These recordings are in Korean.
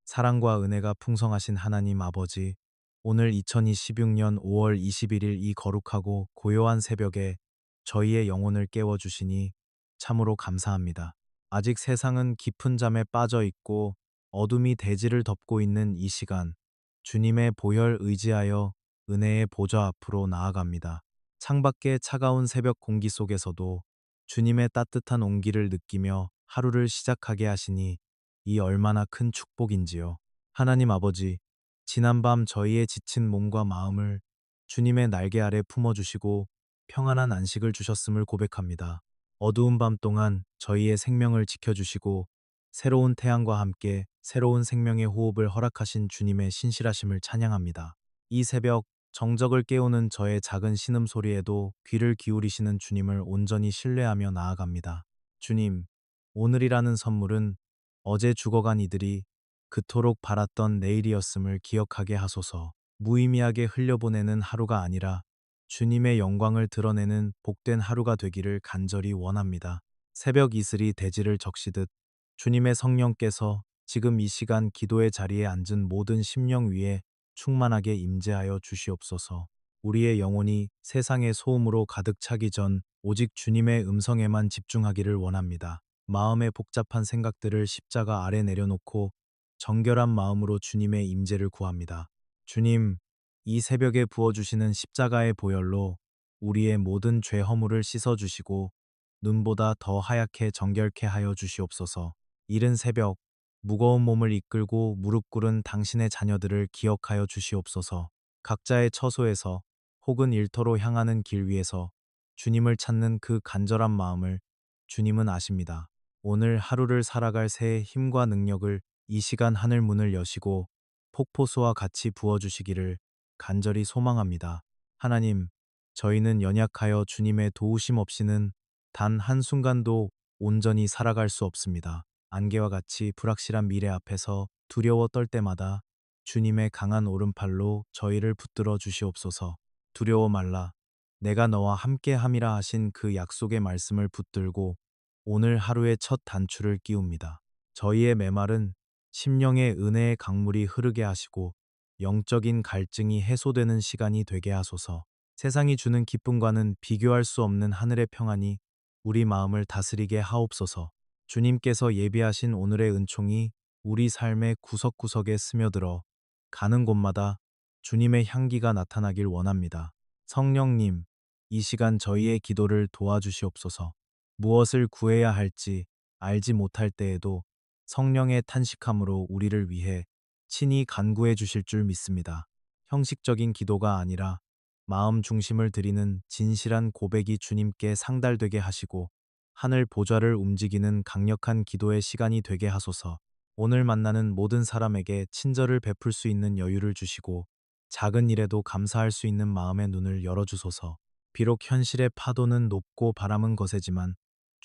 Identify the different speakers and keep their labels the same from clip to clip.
Speaker 1: 사랑과 은혜가 풍성하신 하나님 아버지, 오늘 2026년 5월 21일 이 거룩하고 고요한 새벽에 저희의 영혼을 깨워주시니 참으로 감사합니다. 아직 세상은 깊은 잠에 빠져 있고 어둠이 대지를 덮고 있는 이 시간, 주님의 보혈 의지하여 은혜의 보좌 앞으로 나아갑니다. 창밖의 차가운 새벽 공기 속에서도 주님의 따뜻한 온기를 느끼며 하루를 시작하게 하시니 이 얼마나 큰 축복인지요. 하나님 아버지, 지난밤 저희의 지친 몸과 마음을 주님의 날개 아래 품어주시고 평안한 안식을 주셨음을 고백합니다. 어두운 밤 동안 저희의 생명을 지켜주시고 새로운 태양과 함께 새로운 생명의 호흡을 허락하신 주님의 신실하심을 찬양합니다. 이 새벽 정적을 깨우는 저의 작은 신음소리에도 귀를 기울이시는 주님을 온전히 신뢰하며 나아갑니다. 주님, 오늘이라는 선물은 어제 죽어간 이들이 그토록 바랐던 내일이었음을 기억하게 하소서. 무의미하게 흘려보내는 하루가 아니라 주님의 영광을 드러내는 복된 하루가 되기를 간절히 원합니다. 새벽 이슬이 대지를 적시듯 주님의 성령께서 지금 이 시간 기도의 자리에 앉은 모든 심령 위에 충만하게 임재하여 주시옵소서. 우리의 영혼이 세상의 소음으로 가득 차기 전 오직 주님의 음성에만 집중하기를 원합니다. 마음의 복잡한 생각들을 십자가 아래 내려놓고 정결한 마음으로 주님의 임재를 구합니다. 주님, 이 새벽에 부어주시는 십자가의 보혈로 우리의 모든 죄 허물을 씻어주시고 눈보다 더 하얗게 정결케 하여 주시옵소서. 이른 새벽, 무거운 몸을 이끌고 무릎 꿇은 당신의 자녀들을 기억하여 주시옵소서. 각자의 처소에서 혹은 일터로 향하는 길 위에서 주님을 찾는 그 간절한 마음을 주님은 아십니다. 오늘 하루를 살아갈 새의 힘과 능력을 이 시간 하늘 문을 여시고 폭포수와 같이 부어주시기를 간절히 소망합니다. 하나님, 저희는 연약하여 주님의 도우심 없이는 단 한순간도 온전히 살아갈 수 없습니다. 안개와 같이 불확실한 미래 앞에서 두려워 떨 때마다 주님의 강한 오른팔로 저희를 붙들어 주시옵소서. 두려워 말라. 내가 너와 함께 함이라 하신 그 약속의 말씀을 붙들고 오늘 하루의 첫 단추를 끼웁니다. 저희의 메말은 심령의 은혜의 강물이 흐르게 하시고 영적인 갈증이 해소되는 시간이 되게 하소서. 세상이 주는 기쁨과는 비교할 수 없는 하늘의 평안이 우리 마음을 다스리게 하옵소서. 주님께서 예비하신 오늘의 은총이 우리 삶의 구석구석에 스며들어 가는 곳마다 주님의 향기가 나타나길 원합니다. 성령님, 이 시간 저희의 기도를 도와주시옵소서. 무엇을 구해야 할지 알지 못할 때에도 성령의 탄식함으로 우리를 위해 친히 간구해 주실 줄 믿습니다. 형식적인 기도가 아니라 마음 중심을 드리는 진실한 고백이 주님께 상달되게 하시고 하늘 보좌를 움직이는 강력한 기도의 시간이 되게 하소서. 오늘 만나는 모든 사람에게 친절을 베풀 수 있는 여유를 주시고 작은 일에도 감사할 수 있는 마음의 눈을 열어주소서. 비록 현실의 파도는 높고 바람은 거세지만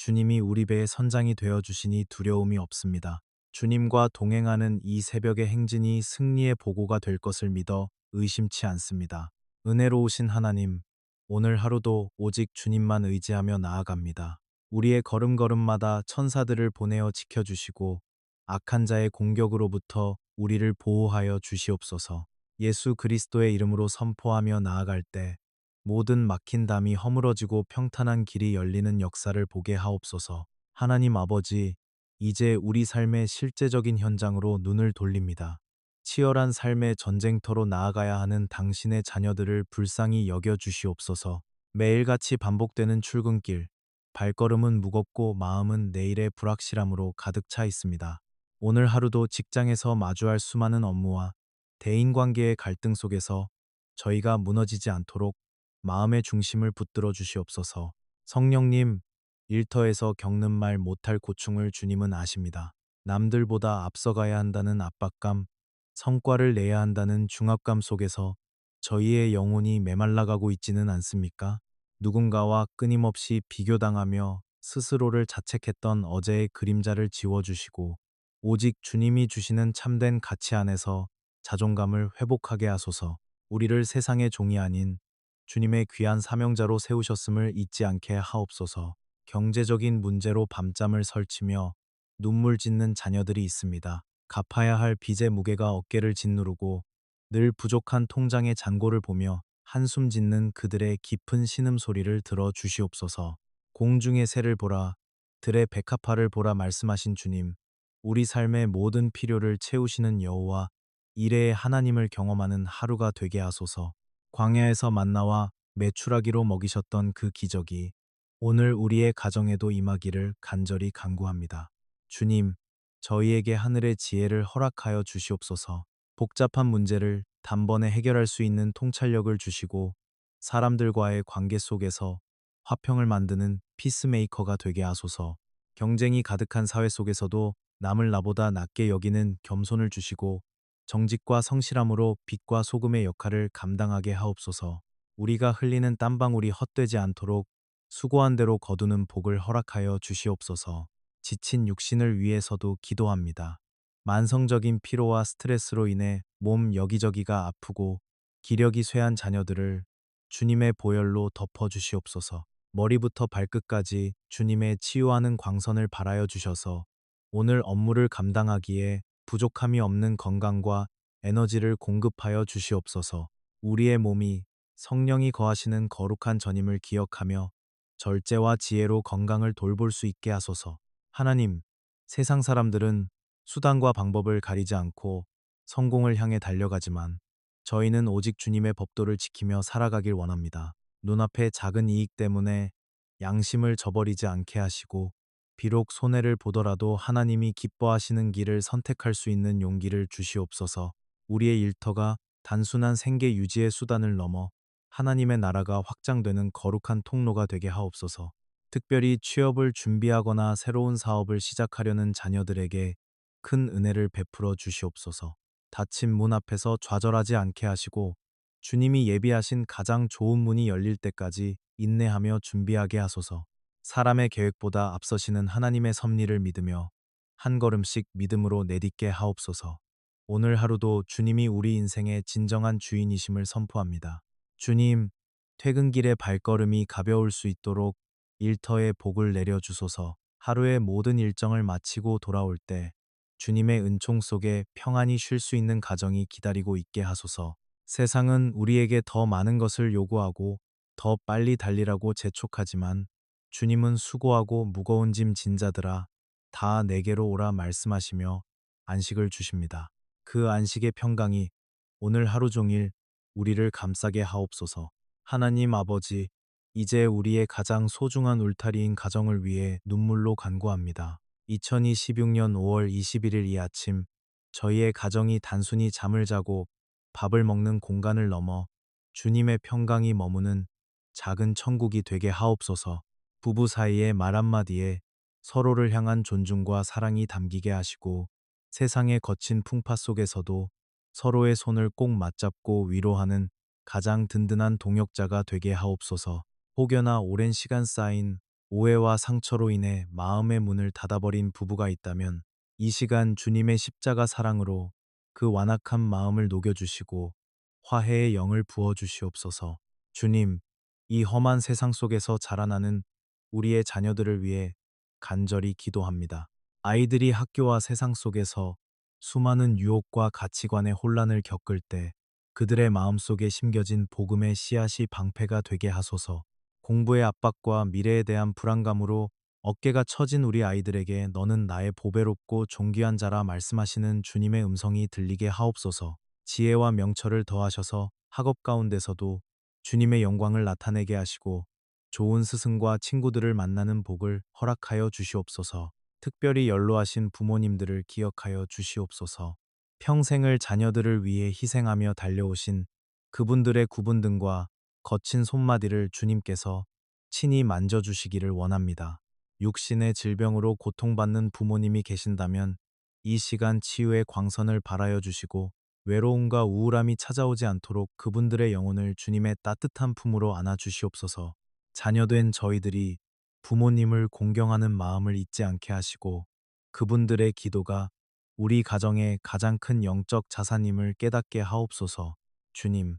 Speaker 1: 주님이 우리 배의 선장이 되어 주시니 두려움이 없습니다. 주님과 동행하는 이 새벽의 행진이 승리의 보고가 될 것을 믿어 의심치 않습니다. 은혜로우신 하나님, 오늘 하루도 오직 주님만 의지하며 나아갑니다. 우리의 걸음걸음마다 천사들을 보내어 지켜주시고 악한 자의 공격으로부터 우리를 보호하여 주시옵소서. 예수 그리스도의 이름으로 선포하며 나아갈 때 모든 막힌 담이 허물어지고 평탄한 길이 열리는 역사를 보게 하옵소서. 하나님 아버지, 이제 우리 삶의 실제적인 현장으로 눈을 돌립니다. 치열한 삶의 전쟁터로 나아가야 하는 당신의 자녀들을 불쌍히 여겨 주시옵소서. 매일같이 반복되는 출근길, 발걸음은 무겁고 마음은 내일의 불확실함으로 가득 차 있습니다. 오늘 하루도 직장에서 마주할 수많은 업무와 대인관계의 갈등 속에서 저희가 무너지지 않도록 마음의 중심을 붙들어 주시옵소서. 성령님, 일터에서 겪는 말 못할 고충을 주님은 아십니다. 남들보다 앞서가야 한다는 압박감, 성과를 내야 한다는 중압감 속에서 저희의 영혼이 메말라가고 있지는 않습니까? 누군가와 끊임없이 비교당하며 스스로를 자책했던 어제의 그림자를 지워주시고 오직 주님이 주시는 참된 가치 안에서 자존감을 회복하게 하소서. 우리를 세상의 종이 아닌 주님의 귀한 사명자로 세우셨음을 잊지 않게 하옵소서. 경제적인 문제로 밤잠을 설치며 눈물 짓는 자녀들이 있습니다. 갚아야 할 빚의 무게가 어깨를 짓누르고 늘 부족한 통장의 잔고를 보며 한숨 짓는 그들의 깊은 신음소리를 들어 주시옵소서. 공중의 새를 보라, 들의 백합화를 보라 말씀하신 주님, 우리 삶의 모든 필요를 채우시는 여호와, 이레의 하나님을 경험하는 하루가 되게 하소서. 광야에서 만나와 메추라기로 먹이셨던 그 기적이 오늘 우리의 가정에도 임하기를 간절히 간구합니다. 주님, 저희에게 하늘의 지혜를 허락하여 주시옵소서. 복잡한 문제를 단번에 해결할 수 있는 통찰력을 주시고 사람들과의 관계 속에서 화평을 만드는 피스메이커가 되게 하소서. 경쟁이 가득한 사회 속에서도 남을 나보다 낮게 여기는 겸손을 주시고 정직과 성실함으로 빛과 소금의 역할을 감당하게 하옵소서. 우리가 흘리는 땀방울이 헛되지 않도록 수고한 대로 거두는 복을 허락하여 주시옵소서. 지친 육신을 위해서도 기도합니다. 만성적인 피로와 스트레스로 인해 몸 여기저기가 아프고 기력이 쇠한 자녀들을 주님의 보혈로 덮어 주시옵소서. 머리부터 발끝까지 주님의 치유하는 광선을 발하여 주셔서 오늘 업무를 감당하기에 부족함이 없는 건강과 에너지를 공급하여 주시옵소서. 우리의 몸이 성령이 거하시는 거룩한 전임을 기억하며 절제와 지혜로 건강을 돌볼 수 있게 하소서. 하나님, 세상 사람들은 수단과 방법을 가리지 않고 성공을 향해 달려가지만 저희는 오직 주님의 법도를 지키며 살아가길 원합니다. 눈앞의 작은 이익 때문에 양심을 저버리지 않게 하시고 비록 손해를 보더라도 하나님이 기뻐하시는 길을 선택할 수 있는 용기를 주시옵소서. 우리의 일터가 단순한 생계 유지의 수단을 넘어 하나님의 나라가 확장되는 거룩한 통로가 되게 하옵소서. 특별히 취업을 준비하거나 새로운 사업을 시작하려는 자녀들에게 큰 은혜를 베풀어 주시옵소서. 닫힌 문 앞에서 좌절하지 않게 하시고 주님이 예비하신 가장 좋은 문이 열릴 때까지 인내하며 준비하게 하소서. 사람의 계획보다 앞서시는 하나님의 섭리를 믿으며 한 걸음씩 믿음으로 내딛게 하옵소서. 오늘 하루도 주님이 우리 인생의 진정한 주인이심을 선포합니다. 주님, 퇴근길의 발걸음이 가벼울 수 있도록 일터에 복을 내려주소서. 하루의 모든 일정을 마치고 돌아올 때 주님의 은총 속에 평안히 쉴 수 있는 가정이 기다리고 있게 하소서. 세상은 우리에게 더 많은 것을 요구하고 더 빨리 달리라고 재촉하지만 주님은 수고하고 무거운 짐 진 자들아 다 내게로 오라 말씀하시며 안식을 주십니다. 그 안식의 평강이 오늘 하루 종일 우리를 감싸게 하옵소서. 하나님 아버지, 이제 우리의 가장 소중한 울타리인 가정을 위해 눈물로 간구합니다. 2026년 5월 21일 이 아침, 저희의 가정이 단순히 잠을 자고 밥을 먹는 공간을 넘어 주님의 평강이 머무는 작은 천국이 되게 하옵소서. 부부 사이의 말 한마디에 서로를 향한 존중과 사랑이 담기게 하시고 세상의 거친 풍파 속에서도 서로의 손을 꼭 맞잡고 위로하는 가장 든든한 동역자가 되게 하옵소서. 혹여나 오랜 시간 쌓인 오해와 상처로 인해 마음의 문을 닫아버린 부부가 있다면 이 시간 주님의 십자가 사랑으로 그 완악한 마음을 녹여주시고 화해의 영을 부어주시옵소서. 주님, 이 험한 세상 속에서 자라나는 우리의 자녀들을 위해 간절히 기도합니다. 아이들이 학교와 세상 속에서 수많은 유혹과 가치관의 혼란을 겪을 때 그들의 마음속에 심겨진 복음의 씨앗이 방패가 되게 하소서. 공부의 압박과 미래에 대한 불안감으로 어깨가 처진 우리 아이들에게 너는 나의 보배롭고 존귀한 자라 말씀하시는 주님의 음성이 들리게 하옵소서. 지혜와 명철을 더하셔서 학업 가운데서도 주님의 영광을 나타내게 하시고 좋은 스승과 친구들을 만나는 복을 허락하여 주시옵소서. 특별히 연로하신 부모님들을 기억하여 주시옵소서. 평생을 자녀들을 위해 희생하며 달려오신 그분들의 구분등과 거친 손마디를 주님께서 친히 만져주시기를 원합니다. 육신의 질병으로 고통받는 부모님이 계신다면 이 시간 치유의 광선을 발하여 주시고 외로움과 우울함이 찾아오지 않도록 그분들의 영혼을 주님의 따뜻한 품으로 안아 주시옵소서. 자녀된 저희들이 부모님을 공경하는 마음을 잊지 않게 하시고 그분들의 기도가 우리 가정의 가장 큰 영적 자산임을 깨닫게 하옵소서. 주님,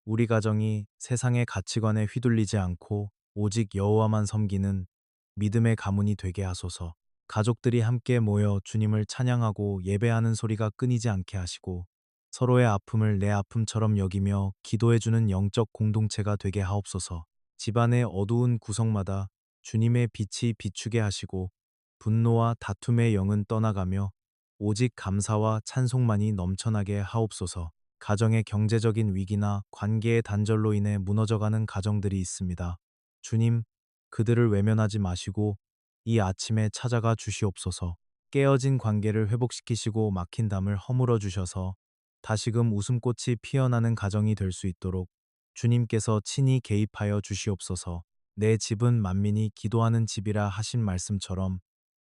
Speaker 1: 우리 가정이 세상의 가치관에 휘둘리지 않고 오직 여호와만 섬기는 믿음의 가문이 되게 하소서. 가족들이 함께 모여 주님을 찬양하고 예배하는 소리가 끊이지 않게 하시고 서로의 아픔을 내 아픔처럼 여기며 기도해주는 영적 공동체가 되게 하옵소서. 집안의 어두운 구석마다 주님의 빛이 비추게 하시고 분노와 다툼의 영은 떠나가며 오직 감사와 찬송만이 넘쳐나게 하옵소서. 가정의 경제적인 위기나 관계의 단절로 인해 무너져가는 가정들이 있습니다. 주님, 그들을 외면하지 마시고 이 아침에 찾아가 주시옵소서. 깨어진 관계를 회복시키시고 막힌 담을 허물어 주셔서 다시금 웃음꽃이 피어나는 가정이 될 수 있도록 주님께서 친히 개입하여 주시옵소서. 내 집은 만민이 기도하는 집이라 하신 말씀처럼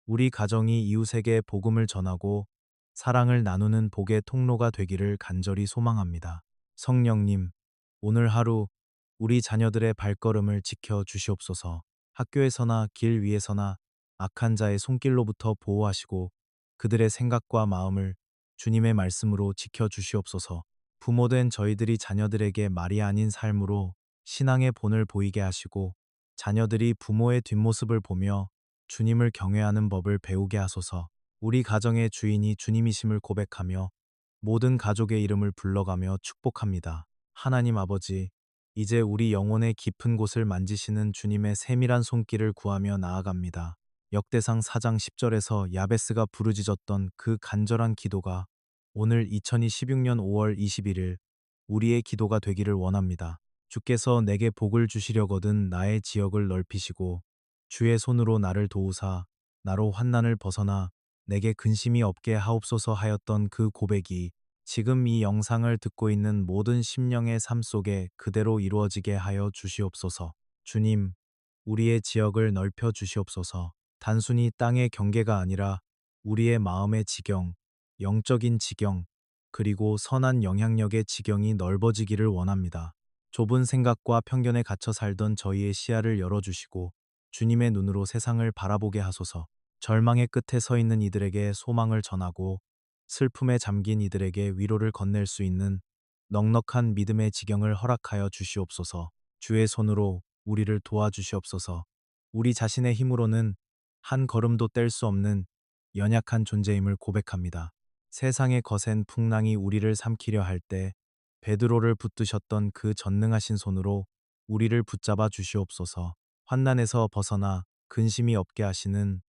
Speaker 1: 우리 가정이 이웃에게 복음을 전하고 사랑을 나누는 복의 통로가 되기를 간절히 소망합니다. 성령님, 오늘 하루 우리 자녀들의 발걸음을 지켜 주시옵소서. 학교에서나 길 위에서나 악한 자의 손길로부터 보호하시고 그들의 생각과 마음을 주님의 말씀으로 지켜 주시옵소서. 부모된 저희들이 자녀들에게 말이 아닌 삶으로 신앙의 본을 보이게 하시고 자녀들이 부모의 뒷모습을 보며 주님을 경외하는 법을 배우게 하소서. 우리 가정의 주인이 주님이심을 고백하며 모든 가족의 이름을 불러가며 축복합니다. 하나님 아버지, 이제 우리 영혼의 깊은 곳을 만지시는 주님의 세밀한 손길을 구하며 나아갑니다. 역대상 4장 10절에서 야베스가 부르짖었던 그 간절한 기도가 오늘 2026년 5월 21일 우리의 기도가 되기를 원합니다. 주께서 내게 복을 주시려거든 나의 지역을 넓히시고 주의 손으로 나를 도우사 나로 환난을 벗어나 내게 근심이 없게 하옵소서 하였던 그 고백이 지금 이 영상을 듣고 있는 모든 심령의 삶 속에 그대로 이루어지게 하여 주시옵소서. 주님, 우리의 지역을 넓혀 주시옵소서. 단순히 땅의 경계가 아니라 우리의 마음의 지경, 영적인 지경, 그리고 선한 영향력의 지경이 넓어지기를 원합니다. 좁은 생각과 편견에 갇혀 살던 저희의 시야를 열어주시고 주님의 눈으로 세상을 바라보게 하소서. 절망의 끝에 서 있는 이들에게 소망을 전하고 슬픔에 잠긴 이들에게 위로를 건넬 수 있는 넉넉한 믿음의 지경을 허락하여 주시옵소서. 주의 손으로 우리를 도와주시옵소서. 우리 자신의 힘으로는 한 걸음도 뗄 수 없는 연약한 존재임을 고백합니다. 세상의 거센 풍랑이 우리를 삼키려 할 때 베드로를 붙드셨던 그 전능하신 손으로 우리를 붙잡아 주시옵소서. 환난에서 벗어나 근심이 없게 하시는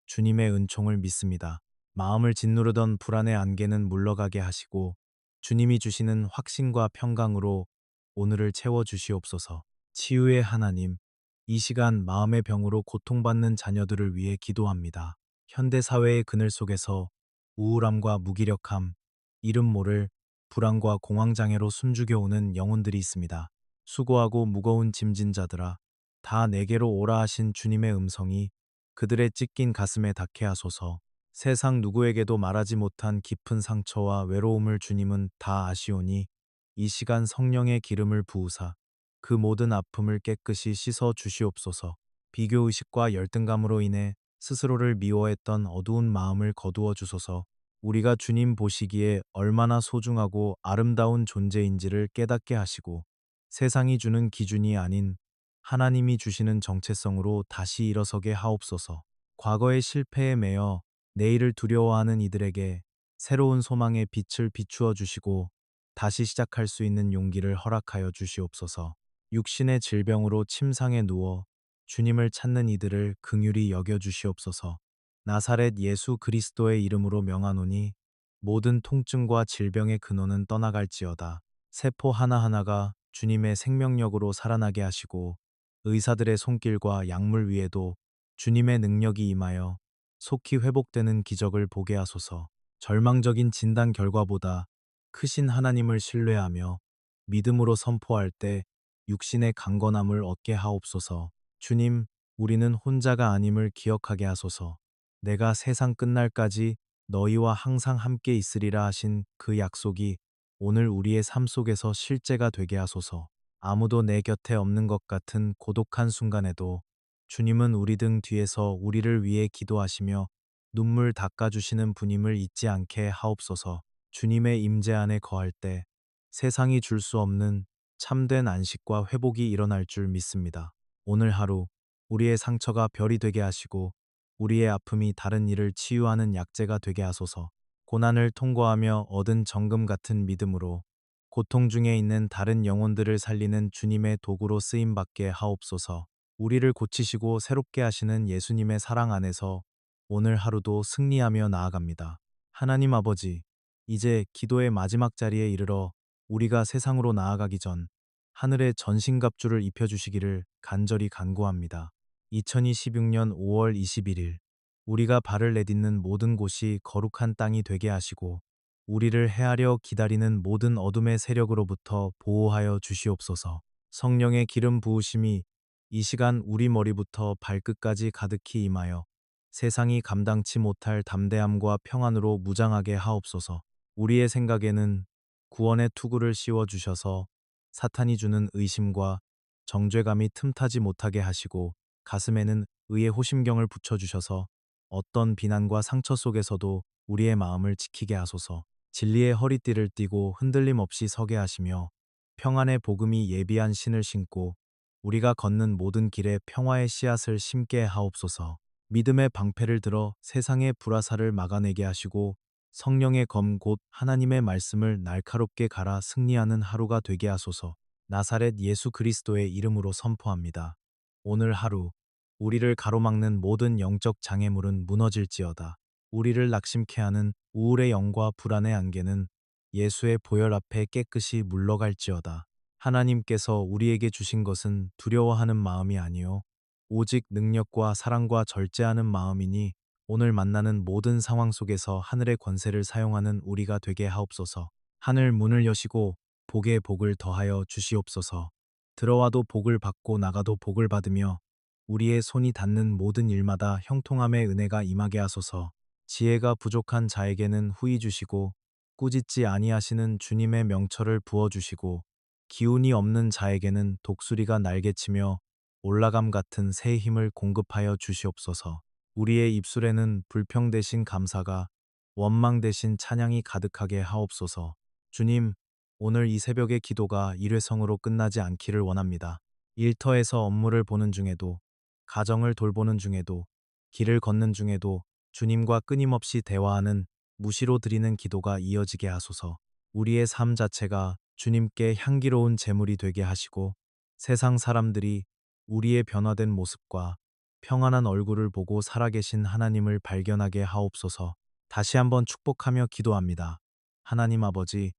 Speaker 1: 주님의 은총을 믿습니다. 마음을 짓누르던 불안의 안개는 물러가게 하시고 주님이 주시는 확신과 평강으로 오늘을 채워 주시옵소서. 치유의 하나님, 이 시간 마음의 병으로 고통받는 자녀들을 위해 기도합니다. 현대 사회의 그늘 속에서 우울함과 무기력함, 이름 모를 불안과 공황장애로 숨죽여 오는 영혼들이 있습니다. 수고하고 무거운 짐진 자들아, 다 내게로 오라 하신 주님의 음성이 그들의 찢긴 가슴에 닿게 하소서. 세상 누구에게도 말하지 못한 깊은 상처와 외로움을 주님은 다 아시오니 이 시간 성령의 기름을 부으사 그 모든 아픔을 깨끗이 씻어 주시옵소서. 비교의식과 열등감으로 인해 스스로를 미워했던 어두운 마음을 거두어 주소서. 우리가 주님 보시기에 얼마나 소중하고 아름다운 존재인지를 깨닫게 하시고 세상이 주는 기준이 아닌 하나님이 주시는 정체성으로 다시 일어서게 하옵소서. 과거의 실패에 매여 내일을 두려워하는 이들에게 새로운 소망의 빛을 비추어 주시고 다시 시작할 수 있는 용기를 허락하여 주시옵소서. 육신의 질병으로 침상에 누워 주님을 찾는 이들을 긍휼히 여겨 주시옵소서. 나사렛 예수 그리스도의 이름으로 명하노니 모든 통증과 질병의 근원은 떠나갈지어다. 세포 하나하나가 주님의 생명력으로 살아나게 하시고 의사들의 손길과 약물 위에도 주님의 능력이 임하여 속히 회복되는 기적을 보게 하소서. 절망적인 진단 결과보다 크신 하나님을 신뢰하며 믿음으로 선포할 때 육신의 강건함을 얻게 하옵소서. 주님, 우리는 혼자가 아님을 기억하게 하소서. 내가 세상 끝날까지 너희와 항상 함께 있으리라 하신 그 약속이 오늘 우리의 삶 속에서 실제가 되게 하소서. 아무도 내 곁에 없는 것 같은 고독한 순간에도 주님은 우리 등 뒤에서 우리를 위해 기도하시며 눈물 닦아주시는 분임을 잊지 않게 하옵소서. 주님의 임재 안에 거할 때 세상이 줄 수 없는 참된 안식과 회복이 일어날 줄 믿습니다. 오늘 하루 우리의 상처가 별이 되게 하시고 우리의 아픔이 다른 이를 치유하는 약재가 되게 하소서. 고난을 통과하며 얻은 정금 같은 믿음으로 고통 중에 있는 다른 영혼들을 살리는 주님의 도구로 쓰임 받게 하옵소서. 우리를 고치시고 새롭게 하시는 예수님의 사랑 안에서 오늘 하루도 승리하며 나아갑니다. 하나님 아버지, 이제 기도의 마지막 자리에 이르러 우리가 세상으로 나아가기 전 하늘의 전신갑주를 입혀주시기를 간절히 간구합니다. 2026년 5월 21일, 우리가 발을 내딛는 모든 곳이 거룩한 땅이 되게 하시고 우리를 해하려 기다리는 모든 어둠의 세력으로부터 보호하여 주시옵소서. 성령의 기름 부으심이 이 시간 우리 머리부터 발끝까지 가득히 임하여 세상이 감당치 못할 담대함과 평안으로 무장하게 하옵소서. 우리의 생각에는 구원의 투구를 씌워 주셔서 사탄이 주는 의심과 정죄감이 틈타지 못하게 하시고 가슴에는 의의 호심경을 붙여주셔서 어떤 비난과 상처 속에서도 우리의 마음을 지키게 하소서. 진리의 허리띠를 띠고 흔들림 없이 서게 하시며 평안의 복음이 예비한 신을 신고 우리가 걷는 모든 길에 평화의 씨앗을 심게 하옵소서. 믿음의 방패를 들어 세상의 불화살을 막아내게 하시고 성령의 검 곧 하나님의 말씀을 날카롭게 갈아 승리하는 하루가 되게 하소서. 나사렛 예수 그리스도의 이름으로 선포합니다. 오늘 하루 우리를 가로막는 모든 영적 장애물은 무너질지어다. 우리를 낙심케 하는 우울의 영과 불안의 안개는 예수의 보혈 앞에 깨끗이 물러갈지어다. 하나님께서 우리에게 주신 것은 두려워하는 마음이 아니요 오직 능력과 사랑과 절제하는 마음이니 오늘 만나는 모든 상황 속에서 하늘의 권세를 사용하는 우리가 되게 하옵소서. 하늘 문을 여시고 복에 복을 더하여 주시옵소서. 들어와도 복을 받고 나가도 복을 받으며 우리의 손이 닿는 모든 일마다 형통함의 은혜가 임하게 하소서. 지혜가 부족한 자에게는 후히 주시고 꾸짖지 아니하시는 주님의 명철을 부어주시고 기운이 없는 자에게는 독수리가 날개치며 올라감 같은 새 힘을 공급하여 주시옵소서. 우리의 입술에는 불평 대신 감사가 원망 대신 찬양이 가득하게 하옵소서. 주님, 오늘 이 새벽의 기도가 일회성으로 끝나지 않기를 원합니다. 일터에서 업무를 보는 중에도, 가정을 돌보는 중에도, 길을 걷는 중에도 주님과 끊임없이 대화하는 무시로 드리는 기도가 이어지게 하소서. 우리의 삶 자체가 주님께 향기로운 제물이 되게 하시고 세상 사람들이 우리의 변화된 모습과 평안한 얼굴을 보고 살아계신 하나님을 발견하게 하옵소서. 다시 한번 축복하며 기도합니다. 하나님 아버지,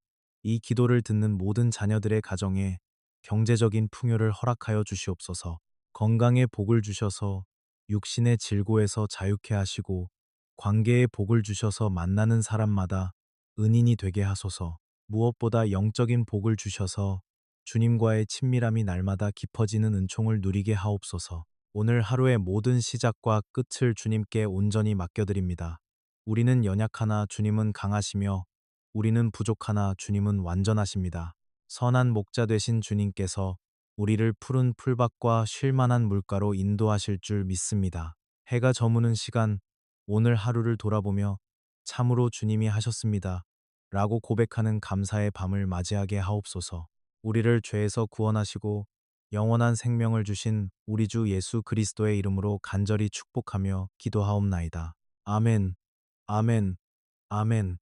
Speaker 1: 이 기도를 듣는 모든 자녀들의 가정에 경제적인 풍요를 허락하여 주시옵소서. 건강에 복을 주셔서 육신의 질고에서 자유케 하시고 관계에 복을 주셔서 만나는 사람마다 은인이 되게 하소서. 무엇보다 영적인 복을 주셔서 주님과의 친밀함이 날마다 깊어지는 은총을 누리게 하옵소서. 오늘 하루의 모든 시작과 끝을 주님께 온전히 맡겨드립니다. 우리는 연약하나 주님은 강하시며 우리는 부족하나 주님은 완전하십니다. 선한 목자 되신 주님께서 우리를 푸른 풀밭과 쉴만한 물가로 인도하실 줄 믿습니다. 해가 저무는 시간, 오늘 하루를 돌아보며 참으로 주님이 하셨습니다. 라고 고백하는 감사의 밤을 맞이하게 하옵소서. 우리를 죄에서 구원하시고 영원한 생명을 주신 우리 주 예수 그리스도의 이름으로 간절히 축복하며 기도하옵나이다. 아멘, 아멘, 아멘.